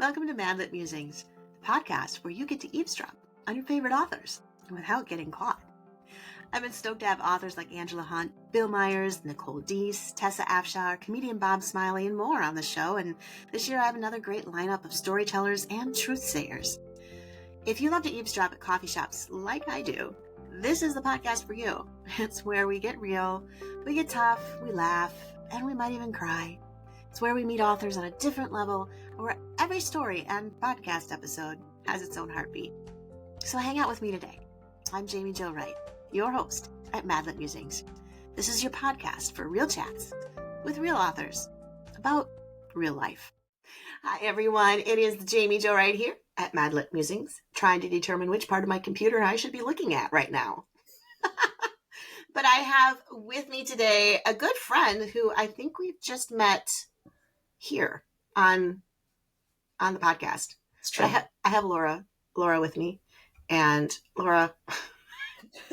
Welcome to Madlit Musings, the podcast where you get to eavesdrop on your favorite authors without getting caught. I've been stoked to have authors like Angela Hunt, Bill Myers, Nicole Deese, Tessa Afshar, comedian Bob Smiley, and more on the show, and this year I have another great lineup of storytellers and truth-sayers. If you love to eavesdrop at coffee shops like I do, this is the podcast for you. It's where we get real, we get tough, we laugh, and we might even cry. It's where we meet authors on a different level, where every story and podcast episode has its own heartbeat. So hang out with me today. I'm Jaime Wright, your host at Madlit Musings. This is your podcast for real chats with real authors about real life. Hi everyone, it is Jaime Wright here at Madlit Musings, trying to determine which part of my computer I should be looking at right now. But I have with me today a good friend who I think we've just met here on the podcast. It's true. I have Laura with me, and Laura,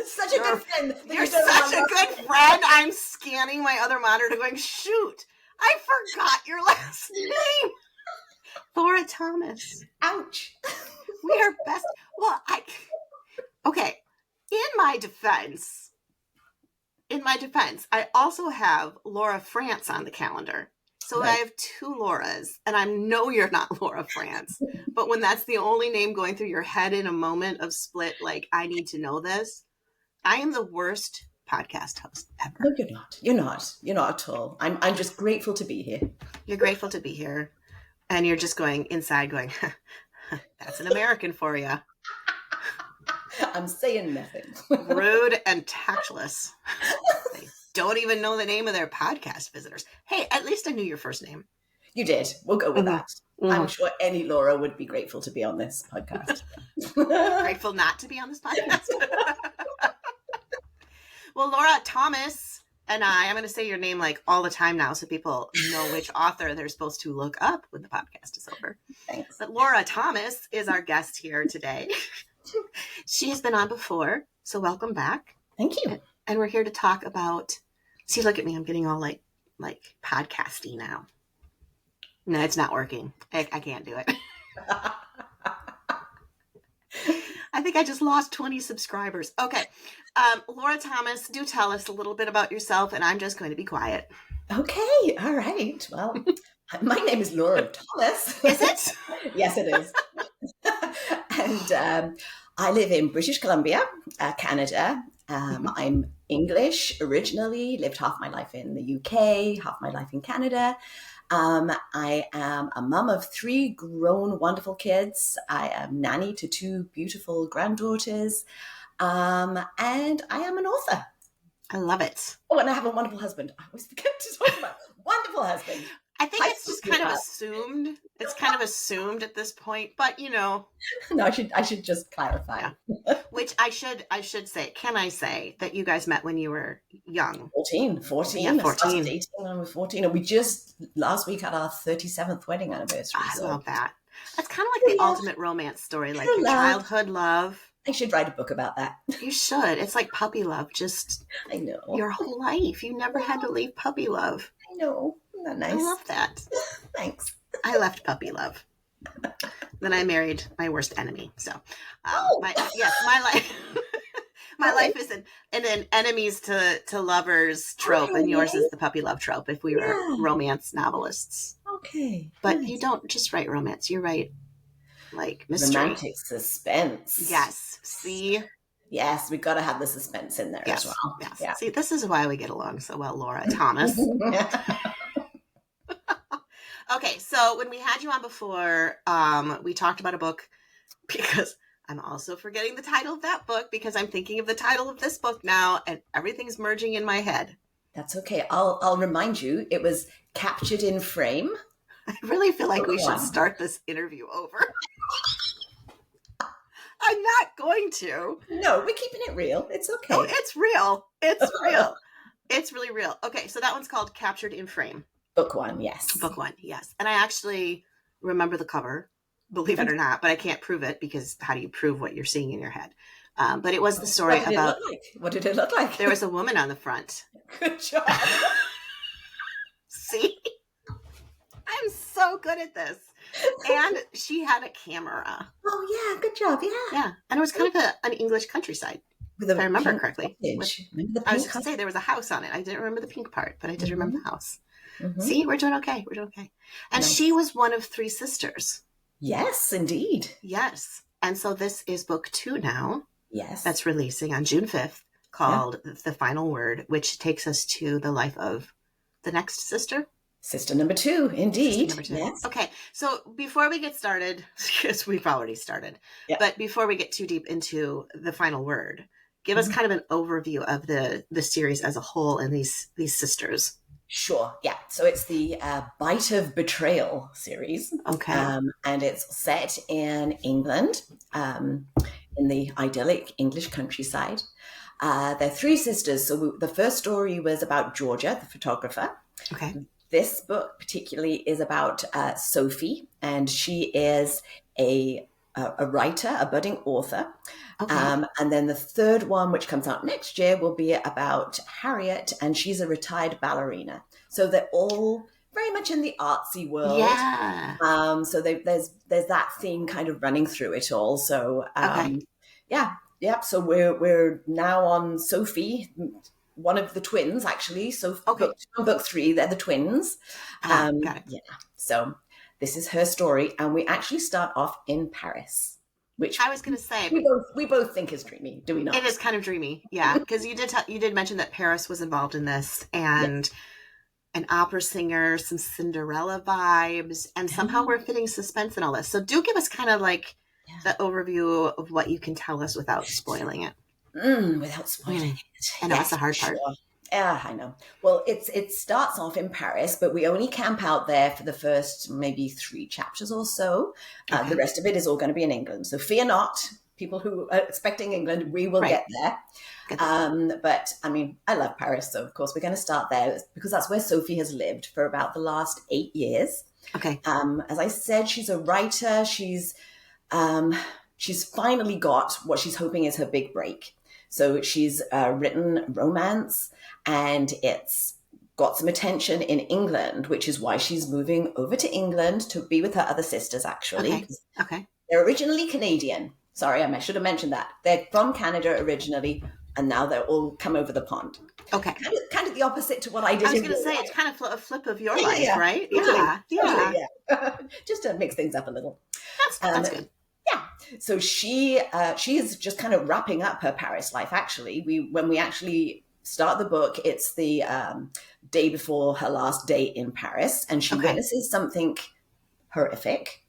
such a good friend. You're such a good friend. I'm scanning my other monitor going, shoot, I forgot your last name. Laura Thomas. Ouch. We are best. Well, okay. In my defense, I also have Laura France on the calendar. So right. I have two Lauras, and I know you're not Laura France. But when that's the only name going through your head in a moment of split, like, I need to know this, I am the worst podcast host ever. No, you're not. You're not. You're not at all. I'm just grateful to be here. You're grateful to be here. And you're just going inside going, that's an American for you. I'm saying nothing. Rude and tactless. They don't even know the name of their podcast visitors. Hey, at least I knew your first name. You did. We'll go with that. Mm-hmm. I'm sure any Laura would be grateful to be on this podcast. Grateful not to be on this podcast. Well, Laura Thomas and I'm going to say your name like all the time now so people know which author they're supposed to look up when the podcast is over. Thanks. But Laura Thomas is our guest here today. She has been on before, so welcome back. Thank you. And we're here to talk about, see, look at me, I'm getting all like podcasty now. No, it's not working. I can't do it. I think I just lost 20 subscribers. Okay. Laura Thomas, do tell us a little bit about yourself, and I'm just going to be quiet. Okay. All right. Well, my name is Laura Thomas. Is it? Yes, it is. And I live in British Columbia, Canada. I'm English originally, lived half my life in the UK, half my life in Canada. I am a mum of 3 grown, wonderful kids. I am nanny to 2 beautiful granddaughters. And I am an author. I love it. Oh, and I have a wonderful husband. I always forget to talk about wonderful husband. I think it's just kind of assumed. It's kind of assumed at this point, but you know. No, I should just clarify. Yeah. Which I should say. Can I say that you guys met when you were young? 14. Yeah, 14. I started dating when I was 14, and we just last week had our 37th wedding anniversary. I love that. That's kind of like the ultimate romance story, like your childhood love. I should write a book about that. You should. It's like puppy love. Just I know. Your whole life. You never had to leave puppy love. I know. Isn't that nice? I love that. Thanks. I left puppy love. Then I married my worst enemy. So, my life, my life is an enemies to lovers trope, and yours is the puppy love trope. If we were romance novelists, okay, but nice. You don't just write romance; you write like mystery, romantic suspense. Yes. See. Yes, we've got to have the suspense in there as well. Yes. Yeah. See, this is why we get along so well, Laura Thomas. Okay, so when we had you on before, we talked about a book because I'm also forgetting the title of that book because I'm thinking of the title of this book now and everything's merging in my head. That's okay. I'll remind you, it was Captured in Frame. I really feel like we should start this interview over. I'm not going to. No, we're keeping it real. It's okay. Oh, it's real. It's real. It's really real. Okay, so that one's called Captured in Frame. Book 1, yes. Book 1, yes. And I actually remember the cover, believe it or not, but I can't prove it because how do you prove what you're seeing in your head? But it was the story about... What did it look like? There was a woman on the front. Good job. See? I'm so good at this. And she had a camera. Oh yeah, good job. Yeah. Yeah. And it was kind of an English countryside, With if I a remember pink correctly. cottage. Remember the I was pink just going to cottage? say there was a house on it. I didn't remember the pink part, but I did remember the house. Mm-hmm. See, we're doing okay. We're doing okay. And she Nice. was one of 3 sisters. Yes, indeed. Yes. And so this is book 2 now. Yes. That's releasing on June 5th, Yeah. called The Final Word, which takes us to the life of the next sister. Sister number 2, indeed. Sister number 2. Yes. Okay, so before we get started, because we've already started, Yeah. but before we get too deep into The Final Word, give us kind of an overview of the series as a whole and these sisters. Sure. Yeah. So it's the Bite of Betrayal series. Okay. And it's set in England, in the idyllic English countryside. They're 3 sisters. So the first story was about Georgia, the photographer. Okay. This book particularly is about Sophie, and she is a writer, a budding author. Okay. And then the third one, which comes out next year, will be about Harriet, and she's a retired ballerina. So they're all very much in the artsy world. Yeah. So there's that theme kind of running through it all. So yeah. So we're now on Sophie, one of the twins, actually. So Okay. book 3, they're the twins. Got it. Yeah. So this is her story, and we actually start off in Paris, which I was going to say we both think is dreamy, do we not? it is kind of dreamy, yeah. Because you did mention that Paris was involved in this, and an opera singer, some Cinderella vibes, and somehow we're fitting suspense and all this. So do give us kind of like the overview of what you can tell us without spoiling it. Without spoiling it. I know, that's the hard part. Sure. Yeah, I know. Well, it starts off in Paris, but we only camp out there for the first maybe 3 chapters or so. Okay. The rest of it is all going to be in England. So fear not, people who are expecting England, we will get there. But I mean, I love Paris, so of course we're going to start there because that's where Sophie has lived for about the last 8 years. Okay. As I said, she's a writer. She's finally got what she's hoping is her big break. So she's written romance, and it's got some attention in England, which is why she's moving over to England to be with her other sisters, actually. Okay. They're originally Canadian. Sorry, I should have mentioned that. They're from Canada originally, and now they're all come over the pond. Okay. Kind of the opposite to what I did. I was going to say, it's kind of a flip of your life, right? Totally. Just to mix things up a little. That's good. Yeah. So she is just kind of wrapping up her Paris life, actually. When we actually start the book, it's the day before her last day in Paris, and she witnesses something horrific,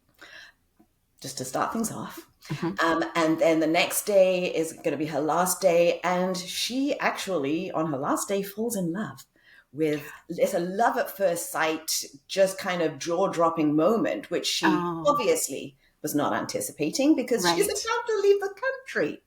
just to start things off. And then the next day is going to be her last day, and she actually, on her last day, falls in love with, it's a love at first sight, just kind of jaw-dropping moment, which she obviously was not anticipating because she's about to leave the country.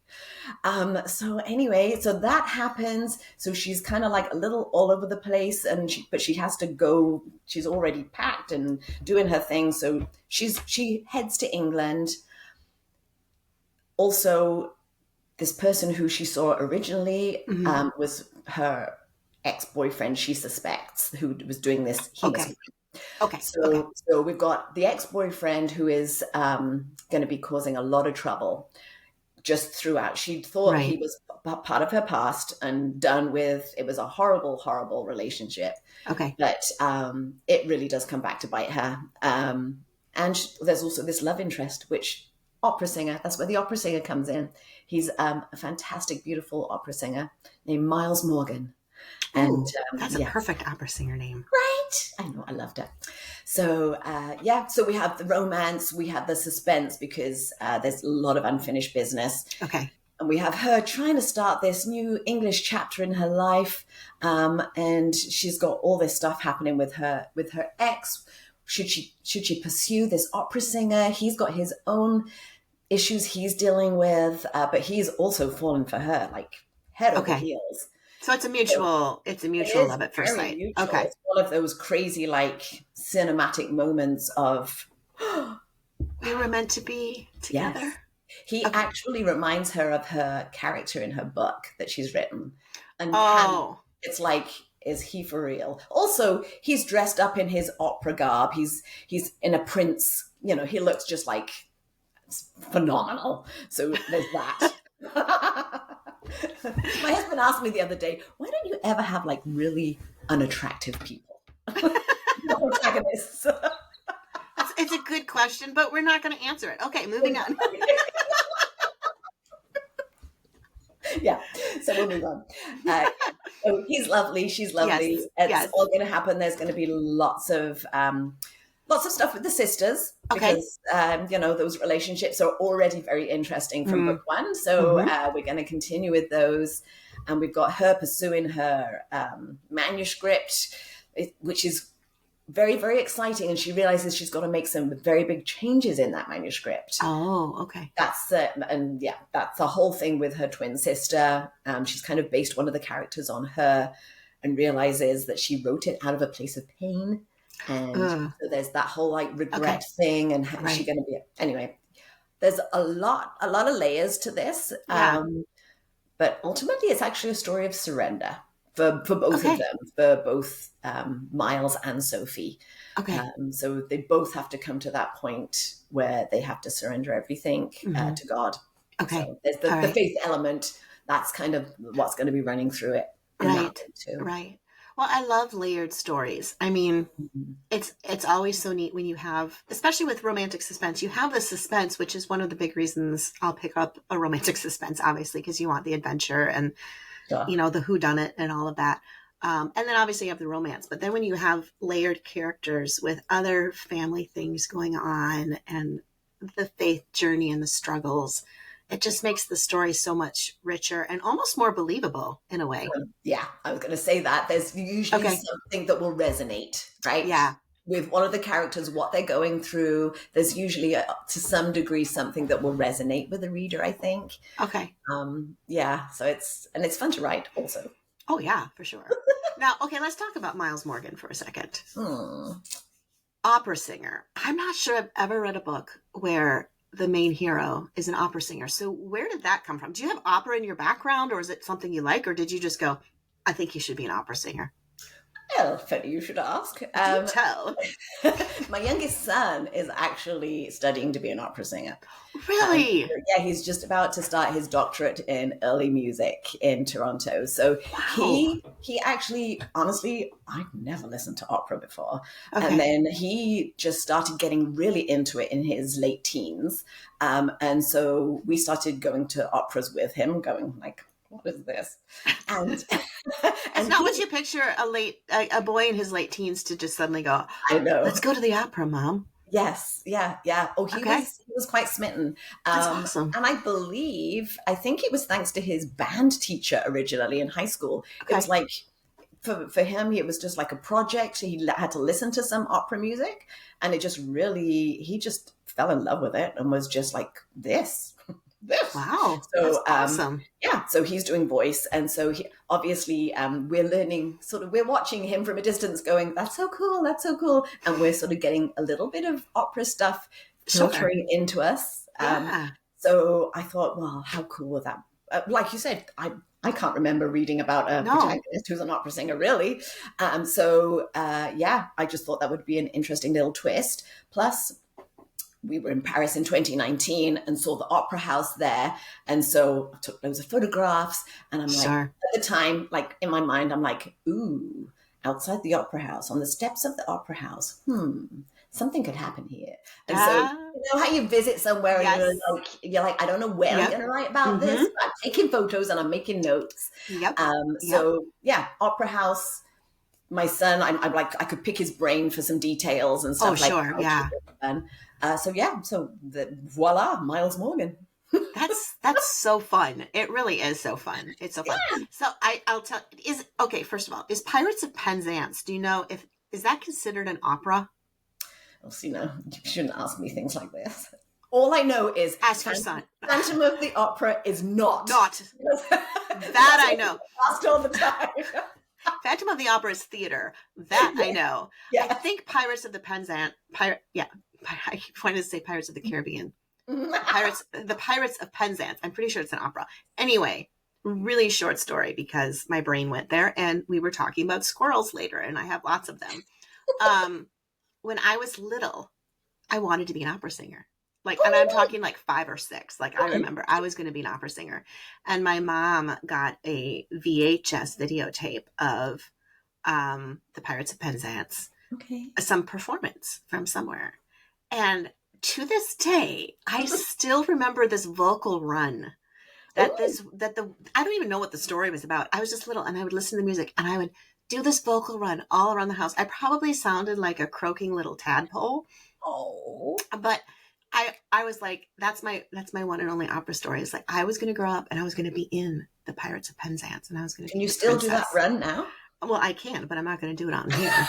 So anyway, so that happens. So she's kind of like a little all over the place, but she has to go. She's already packed and doing her thing. So she heads to England. Also, this person who she saw originally was her ex-boyfriend, she suspects, who was doing this. So we've got the ex-boyfriend who is going to be causing a lot of trouble just throughout. She thought he was part of her past and done with. It was a horrible, horrible relationship. Okay. But it really does come back to bite her. And there's also this love interest, which opera singer, that's where the opera singer comes in. He's a fantastic, beautiful opera singer named Miles Morgan. And that's a perfect opera singer name. Right. I know, I loved it. So, so we have the romance, we have the suspense because there's a lot of unfinished business. Okay. And we have her trying to start this new English chapter in her life. And she's got all this stuff happening with her ex. Should she pursue this opera singer? He's got his own issues he's dealing with, but he's also fallen for her, like head over heels. So it's a mutual love at first sight. Mutual. Okay. It's one of those crazy, like, cinematic moments of we were meant to be together. Yes. He actually reminds her of her character in her book that she's written. And it's like is he for real? Also, he's dressed up in his opera garb. He's in a prince, he looks just like phenomenal. So there's that. My husband asked me the other day, why don't you ever have like really unattractive people? Protagonists. It's a good question, but we're not going to answer it. Okay, moving on. Yeah, so we'll move on. So he's lovely, she's lovely. It's all going to happen. There's going to be lots of stuff with the sisters because those relationships are already very interesting from book one. So we're going to continue with those, and we've got her pursuing her manuscript, which is very, very exciting, and she realizes she's got to make some very big changes in that manuscript. Oh, okay. That's the whole thing with her twin sister. She's kind of based one of the characters on her, and realizes that she wrote it out of a place of pain, and so there's that whole like regret thing, and how's she going to be? Anyway, there's a lot of layers to this, but ultimately, it's actually a story of surrender. For both of them, for both Miles and Sophie. Okay. So they both have to come to that point where they have to surrender everything to God. Okay. So there's the faith element. That's kind of what's going to be running through it. Right. Right. Well, I love layered stories. I mean, it's always so neat when you have, especially with romantic suspense, you have the suspense, which is one of the big reasons I'll pick up a romantic suspense, obviously, because you want the adventure and the whodunit and all of that. And then obviously you have the romance. But then when you have layered characters with other family things going on and the faith journey and the struggles, it just makes the story so much richer and almost more believable in a way. I was going to say that. There's usually something that will resonate, right? Yeah. With one of the characters, what they're going through, there's usually to some degree something that will resonate with the reader, I think. Okay. So it's fun to write also. Oh yeah, for sure. Now, okay, let's talk about Miles Morgan for a second. Opera singer. I'm not sure I've ever read a book where the main hero is an opera singer. So where did that come from? Do you have opera in your background, or is it something you like, or did you just go, I think he should be an opera singer? Well, funny you should ask. Do tell. My youngest son is actually studying to be an opera singer. Really? He's just about to start his doctorate in early music in Toronto. So he actually, honestly, I'd never listened to opera before. Okay. And then he just started getting really into it in his late teens. And so we started going to operas with him, going like, what is this? And it's not what you picture a boy in his late teens to just suddenly go, I know. Let's go to the opera, Mom. Yes. Yeah. Oh, he was quite smitten. That's awesome. And I think it was thanks to his band teacher originally in high school. Okay. It was like, for him, it was just like a project. He had to listen to some opera music, and he just fell in love with it and was just like, this. Wow. So that's awesome. So he's doing voice, and so obviously we're learning, we're watching him from a distance going, that's so cool, and we're sort of getting a little bit of opera stuff filtering into us. So I thought, well, how cool was that? Like you said, I can't remember reading about a protagonist who's an opera singer, really. I just thought that would be an interesting little twist. Plus, we were in Paris in 2019 and saw the opera house there. And so I took loads of photographs, and I'm like, at the time, like in my mind, I'm like, ooh, outside the opera house, on the steps of the opera house, something could happen here. And so, you know how you visit somewhere and you're like, I don't know where I'm going to write about this, but I'm taking photos and I'm making notes. Opera house. My son, I'm like, I could pick his brain for some details and stuff voila, Miles Morgan. That's so fun. It really is so fun. It's so fun. So I'll tell. First of all, is Pirates of Penzance? Do you know is that considered an opera? Well, see, no, you shouldn't ask me things like this. All I know is ask your son. Phantom of the Opera is not. That I know. Asked all the time. Phantom of the Opera is theater. That I know. I think Pirates of the Penzance. I wanted to say Pirates of the Caribbean. The Pirates of Penzance. I'm pretty sure it's an opera. Anyway, really short story because my brain went there, and we were talking about squirrels later, and I have lots of them. When I was little, I wanted to be an opera singer. Like, and I'm talking like 5 or 6. Like, I remember I was going to be an opera singer. And my mom got a VHS videotape of the Pirates of Penzance, some performance from somewhere. And to this day, I still remember this vocal run I don't even know what the story was about. I was just little, and I would listen to the music, and I would do this vocal run all around the house. I probably sounded like a croaking little tadpole. Oh, but I was like, that's my one and only opera story. It's like, I was going to grow up and I was going to be in the Pirates of Penzance, and I was going to. Can you still do that run now? Well, I can, but I'm not going to do it on here.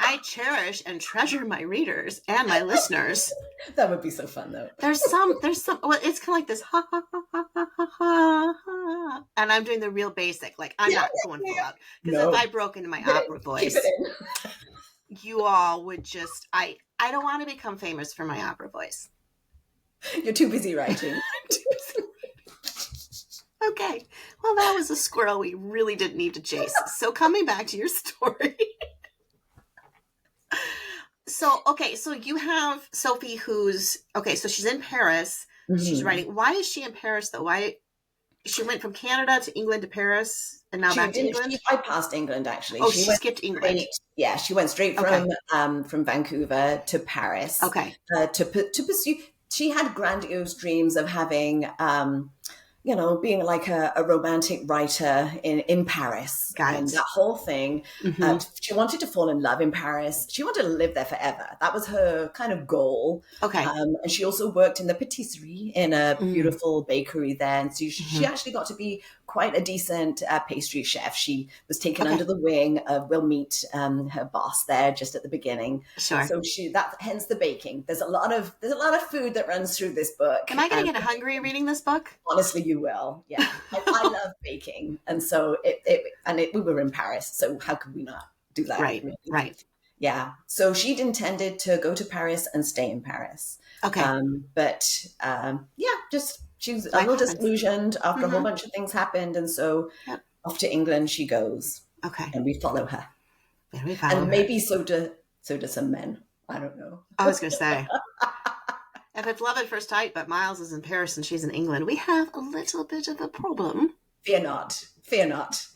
I cherish and treasure my readers and my listeners. That would be so fun, though. There's some, well, it's kind of like this, ha, ha, ha, ha, ha, ha, ha. And I'm doing the real basic. Like, I'm not going full out. Because if I broke into my opera voice, you all would just, I don't want to become famous for my opera voice. You're too busy writing. Okay. Well, that was a squirrel we really didn't need to chase. So coming back to your story. So you have Sophie so she's in Paris. Mm-hmm. She's writing. Why is she in Paris, though? Why? She went from Canada to England to Paris and now back to England? She bypassed England, actually. Oh, she skipped England. She went straight from Vancouver to Paris. Okay. To pursue. She had grandiose dreams of having... being like a romantic writer in Paris. And that whole thing. Mm-hmm. She wanted to fall in love in Paris. She wanted to live there forever. That was her kind of goal. Okay. And she also worked in the patisserie in a beautiful bakery there. And so she actually got to be quite a decent pastry chef. She was taken under the wing of, we'll meet her boss there just at the beginning. Sure. So hence the baking. There's a lot of food that runs through this book. Am I going to get hungry reading this book? Honestly, you will. Yeah. I love baking. And so we were in Paris. So how could we not do that? Right. Really? Right. Yeah. So she'd intended to go to Paris and stay in Paris. Okay. She was a little disillusioned after a whole bunch of things happened. And so off to England she goes. Okay. And we follow her. Maybe so do some men. I don't know. I was going to say. If it's love at first sight, but Miles is in Paris and she's in England, we have a little bit of a problem. Fear not. Fear not.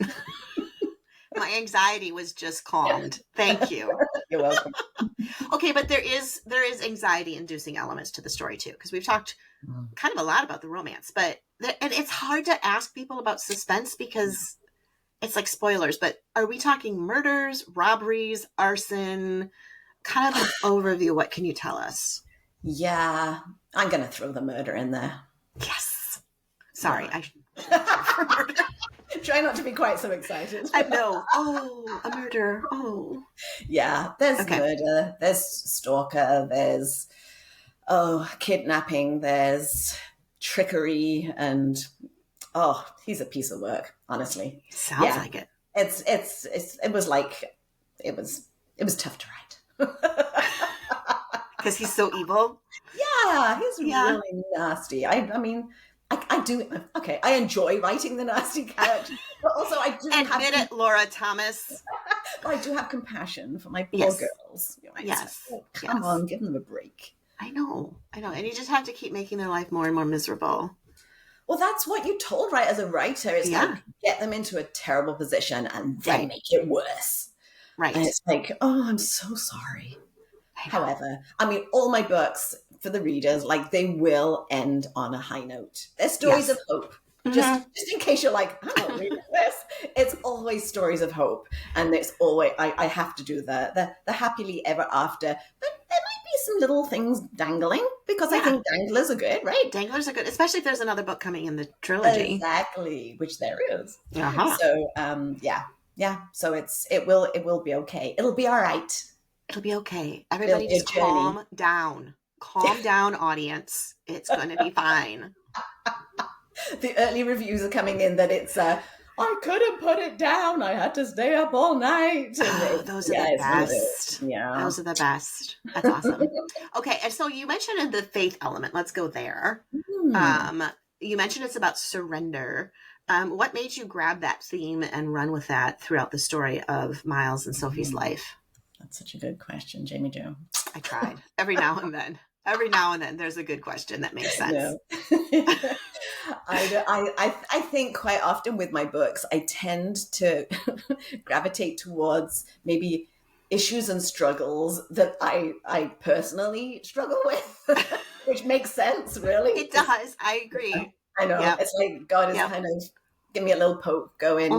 My anxiety was just calmed. Thank you. You're welcome. Okay, but there is anxiety-inducing elements to the story too, because we've talked kind of a lot about the romance, and it's hard to ask people about suspense because it's like spoilers. But are we talking murders, robberies, arson? Kind of an overview. What can you tell us? Yeah, I'm going to throw the murder in there. Yes. Sorry, I try not to be quite so excited. I know. Oh, a murder. Oh. Yeah, there's murder, there's stalker, there's kidnapping, there's trickery, and he's a piece of work, honestly. Sounds like it. It was tough to write. Because he's so evil? Yeah, he's really nasty. I mean, I do. Okay, I enjoy writing the nasty character, but also I do admit it, Laura Thomas. I do have compassion for my poor girls. Yes. Come on, give them a break. I know. And you just have to keep making their life more and more miserable. Well, that's what you're told, right? As a writer, is like get them into a terrible position and then make it worse. Right. And it's like, I'm so sorry. However, I mean, all my books for the readers, like they will end on a high note. They're stories of hope. Mm-hmm. Just in case you're like, I'm not reading this. It's always stories of hope. And it's always, I have to do the happily ever after. But there might be some little things dangling because I think danglers are good, right? Danglers are good, especially if there's another book coming in the trilogy. Exactly, which there is. Uh-huh. So, So it will be okay. It'll be all right. It'll be okay. Everybody just calm down. Calm down, audience. It's going to be fine. The early reviews are coming in that it's, I couldn't put it down. I had to stay up all night. Those are the best. Yeah. Those are the best. That's awesome. Okay. And so you mentioned the faith element. Let's go there. you mentioned it's about surrender. What made you grab that theme and run with that throughout the story of Miles and Sophie's life? That's such a good question, Jamie Jo. I tried. Every now and then. Every now and then there's a good question that makes sense. No. I think quite often with my books, I tend to gravitate towards maybe issues and struggles that I personally struggle with, which makes sense, really. It does. I agree. I know. Yep. It's like God is Yep. kind of give me a little poke going,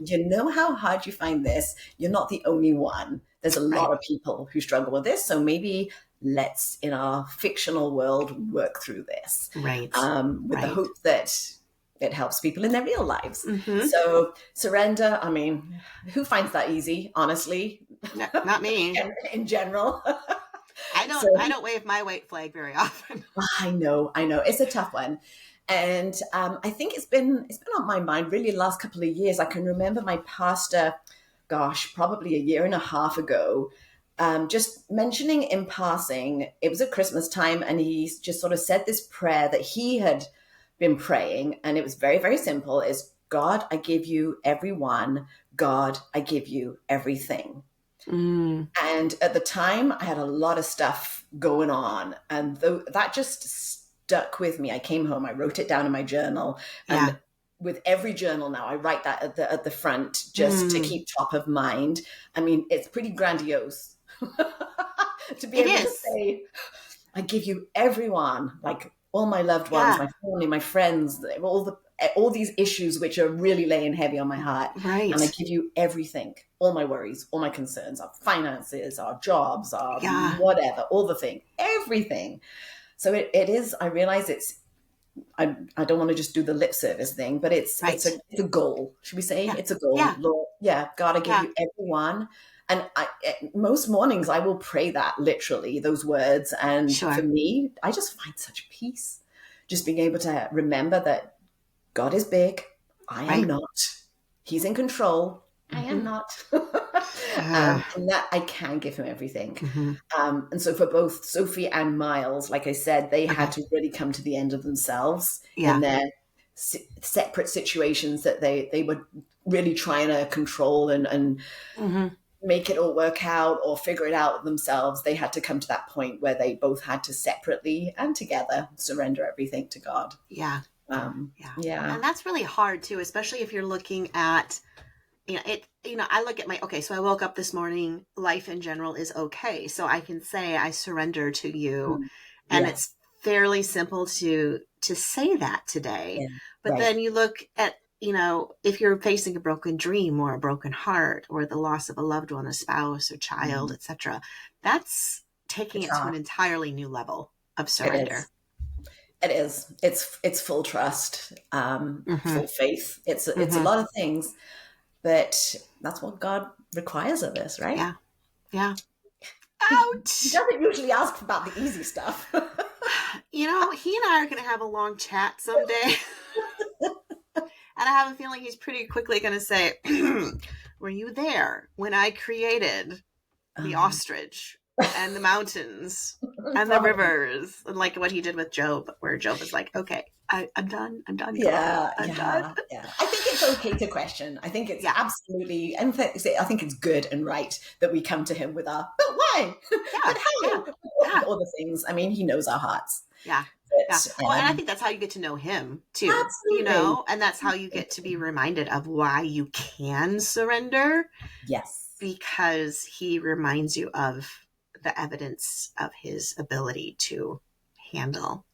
you know how hard you find this? You're not the only one. There's a lot of people who struggle with this. So maybe let's, in our fictional world, work through this. Right. With the hope that it helps people in their real lives. Mm-hmm. So surrender, I mean, who finds that easy, honestly? No, not me. In general. I don't wave my white flag very often. I know. It's a tough one. And I think it's been on my mind really the last couple of years. I can remember my pastor, probably a year and a half ago, just mentioning in passing, it was at Christmas time, and he just sort of said this prayer that he had been praying, and it was very, very simple, is God, I give you everyone. God, I give you everything. And at the time, I had a lot of stuff going on, and that just stuck with me. I came home, I wrote it down in my journal, and with every journal now, I write that at the front just to keep top of mind. I mean, it's pretty grandiose to be able to say, I give you everyone, like all my loved ones, my family, my friends, all these issues which are really laying heavy on my heart. Right. And I give you everything, all my worries, all my concerns, our finances, our jobs, our whatever, all the thing, everything. So it is, I realize I don't want to just do the lip service thing, but it's a goal. Should we say it's a goal? Yeah. Lord, God, I give you everyone. And most mornings I will pray that literally, those words. And for me, I just find such peace. Just being able to remember that God is big. I am not. He's in control. I am not. And that I can give him everything. And so for both Sophie and Miles, like I said, they had to really come to the end of themselves in their separate situations that they were really trying to control and make it all work out or figure it out themselves. They had to come to that point where they both had to separately and together surrender everything to God. And that's really hard too, especially if you're looking at, I look at so I woke up this morning, life in general is okay. So I can say I surrender to you. And it's fairly simple to say that today. But then you look at, if you're facing a broken dream or a broken heart or the loss of a loved one, a spouse or child, etc., that's taking it to an entirely new level of surrender. It is. It's full trust, full faith. It's a lot of things, but that's what God requires of us, right? Yeah. Ouch! He doesn't usually ask about the easy stuff. He and I are going to have a long chat someday. And I have a feeling he's pretty quickly going to say, were you there when I created the ostrich and the mountains and the rivers? And like what he did with Job, where Job was like, okay, I'm done. I'm done. I'm done. Yeah. I think it's okay to question. I think it's absolutely, and I think it's good and right that we come to him with our, but why? But how? All the things. I mean, he knows our hearts. Yeah. And I think that's how you get to know him too. Absolutely. And that's how you get to be reminded of why you can surrender. Yes. Because he reminds you of the evidence of his ability to handle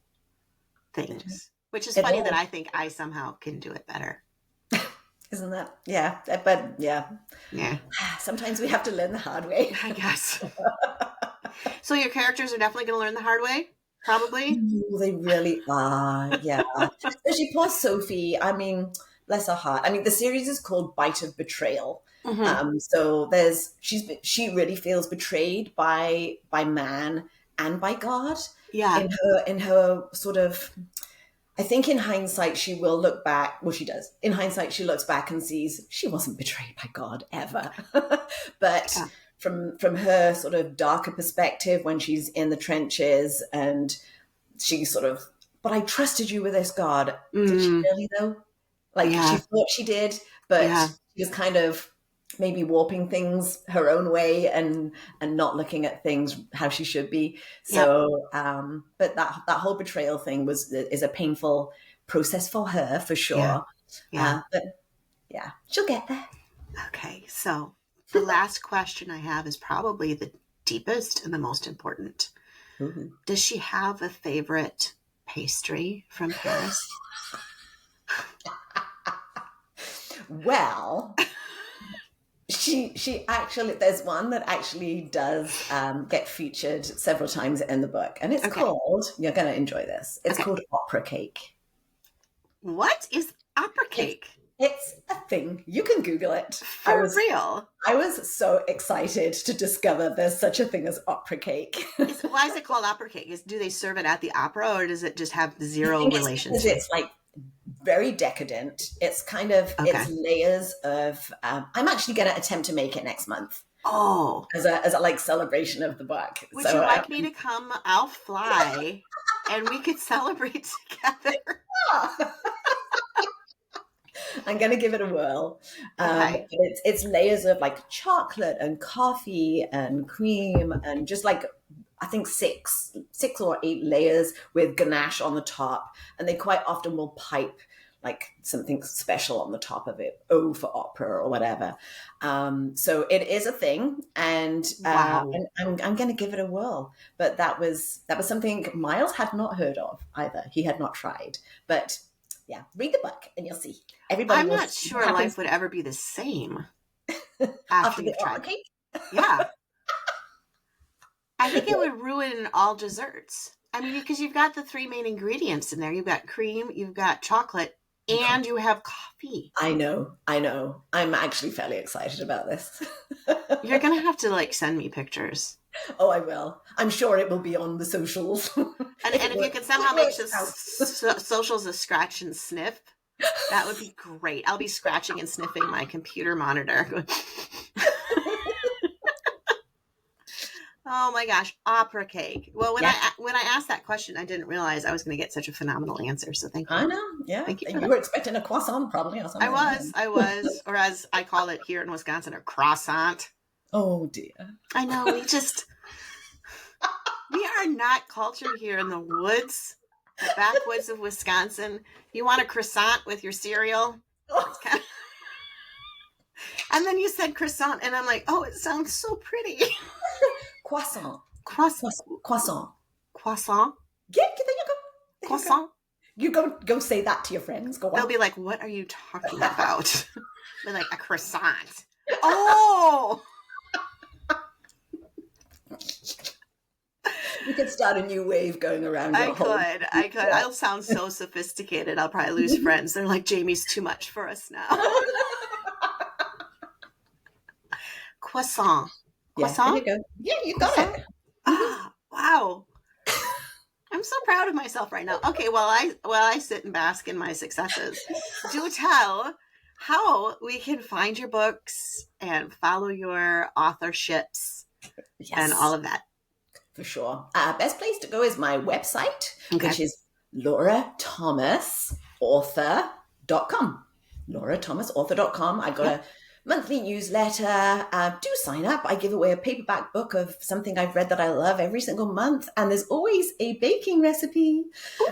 things, which is funny that I think I somehow can do it better. Isn't that? Yeah. But yeah. Sometimes we have to learn the hard way, I guess. So your characters are definitely going to learn the hard way? Probably. Ooh, they really are, yeah. Especially poor Sophie. I mean, bless her heart. I mean, the series is called Bite of Betrayal. So she really feels betrayed by man and by God. Yeah. In her sort of, I think in hindsight she will look back. Well, she does. In hindsight, she looks back and sees she wasn't betrayed by God ever, but. Yeah. From her sort of darker perspective when she's in the trenches and she sort of but I trusted you with this, God. Did she Mm, really though? Like she yeah. thought she did, but Yeah. she was kind of maybe warping things her own way and not looking at things how she should be. Yep. So, but that whole betrayal thing is a painful process for her for Yeah. sure. Yeah. But yeah, she'll get there. Okay. So the last question I have is probably the deepest and the most important. Ooh. Does she have a favorite pastry from Paris? Well, she actually, there's one that actually does get featured several times in the book, and it's Okay. called, you're going to enjoy this, it's Okay. called opera cake. What is opera It's, cake? it's a thing. You can Google it. For real? I was so excited to discover there's such a thing as opera cake. Why is it called opera cake? Do they serve it at the opera, or does it just have I zero think it's relation because to? it's like very decadent. It's kind of, Okay. it's layers of, I'm actually going to attempt to make it next month. Oh. As a like celebration of the book. Would you like me to come? I'll fly and we could celebrate together. I'm going to give it a whirl. Okay. It's layers of like chocolate and coffee and cream and just like, I think six or eight layers with ganache on the top. And they quite often will pipe like something special on the top of it, O for opera or whatever. So it is a thing, and Wow. I'm going to give it a whirl. But that was something Miles had not heard of either. He had not tried. But yeah, read the book and you'll see. Everybody I'm will not see sure what happens life would ever be the same after after the you've opera tried it. cake. Yeah. I think it would ruin all desserts. I mean, because you've got the three main ingredients in there. You've got cream, you've got chocolate, and you have coffee. I know. I'm actually fairly excited about this. You're going to have to like send me pictures. Oh, I will. I'm sure it will be on the socials. And if you could somehow make the socials a scratch and sniff, that would be great. I'll be scratching and sniffing my computer monitor. Oh my gosh, opera cake. Well, when I asked that question, I didn't realize I was going to get such a phenomenal answer. So thank you. I know. Yeah. Thank you. You were expecting a croissant probably or something. I was, or as I call it here in Wisconsin, a croissant. Oh dear. I know. We are not cultured here in the woods, the backwoods of Wisconsin. You want a croissant with your cereal? And then you said croissant, and I'm like, oh, it sounds so pretty. Croissant. Croissant. Croissant. Yeah, there you go. Croissant. You go say that to your friends. Go on. They'll be like, what are you talking about? They're like, a croissant. Oh! You could start a new wave going around. I could. I'll sound so sophisticated. I'll probably lose friends. They're like, Jamie's too much for us now. Croissant. Croissant? Yeah, there you go. Yeah, you got it. Ah, wow. I'm so proud of myself right now. Okay, while I sit and bask in my successes, do tell how we can find your books and follow your authorships and all of that. For sure. Best place to go is my website, which is laurathomasauthor.com. laurathomasauthor.com. I've got a monthly newsletter. Do sign up. I give away a paperback book of something I've read that I love every single month. And there's always a baking recipe.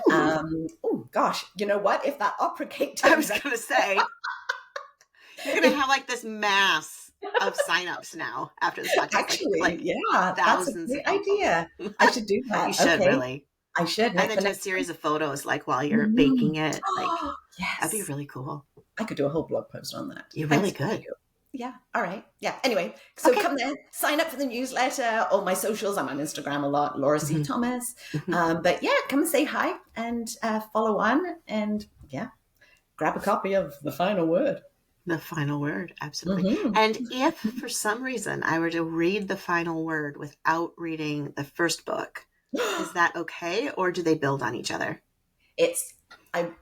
Oh, gosh. You know what? If that opera cake turns I was going to say, you're going to have like this mass of signups now after this podcast. Actually, like yeah, thousands. That's a great idea. I should do that. You should really. I should. And then do a series of photos like while you're baking it. Like, yes. That'd be really cool. I could do a whole blog post on that. You really could. Yeah. All right. Yeah. Anyway, so come there, sign up for the newsletter, all my socials. I'm on Instagram a lot, Laura C. Thomas. But yeah, come and say hi and follow on and grab a copy of The Final Word. The Final Word, absolutely. And if for some reason I were to read The Final Word without reading the first book, is that okay? Or do they build on each other? It's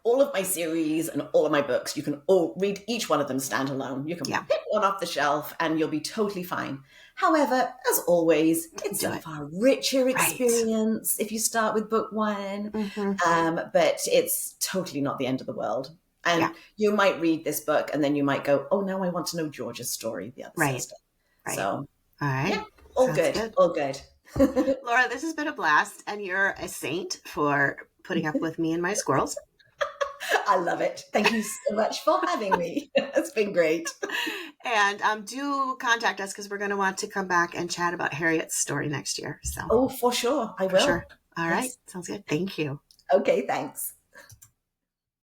all of my series and all of my books, you can all read each one of them standalone. You can Yeah. pick one off the shelf and you'll be totally fine. However, as always, it's Do a it. far richer Right. experience if you start with book one. But it's totally not the end of the world. And Yeah. you might read this book and then you might go, oh, now I want to know George's story, the other Right. sister. Right. So, All right. yeah, all Sounds good. All good. Laura, this has been a blast, and you're a saint for putting up with me and my squirrels. I love it. Thank you so much for having me. It's been great. And do contact us because we're going to want to come back and chat about Harriet's story next year. So, Oh, for sure. I will. for sure. All right. Yes. Sounds good. Thank you. Okay, thanks.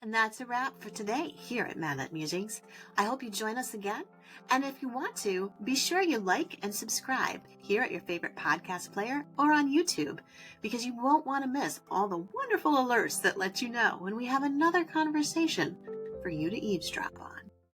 And that's a wrap for today here at Madlet Musings. I hope you join us again. And if you want to, be sure you like and subscribe here at your favorite podcast player or on YouTube, because you won't want to miss all the wonderful alerts that let you know when we have another conversation for you to eavesdrop on.